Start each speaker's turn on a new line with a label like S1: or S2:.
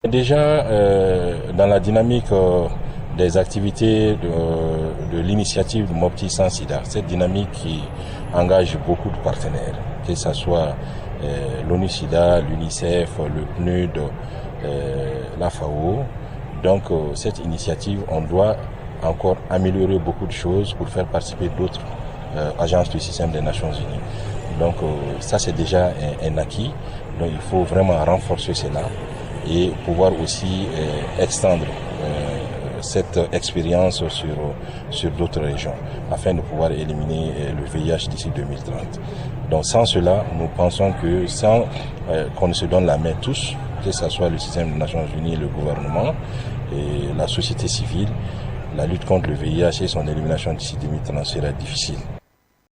S1: Déjà, dans la dynamique des activités de l'initiative de Mopti Sans Sida, cette dynamique qui engage beaucoup de partenaires, que ce soit l'ONU-SIDA, l'UNICEF, le PNUD, la FAO. Donc cette initiative, on doit encore améliorer beaucoup de choses pour faire participer d'autres agences du système des Nations Unies. Donc ça c'est déjà un acquis, donc il faut vraiment renforcer cela et pouvoir aussi extendre cette expérience sur d'autres régions afin de pouvoir éliminer le VIH d'ici 2030. Donc sans cela, nous pensons que sans qu'on ne se donne la main tous, que ce soit le système des Nations Unies, le gouvernement et la société civile, la lutte contre le VIH et son élimination d'ici 2030 sera difficile.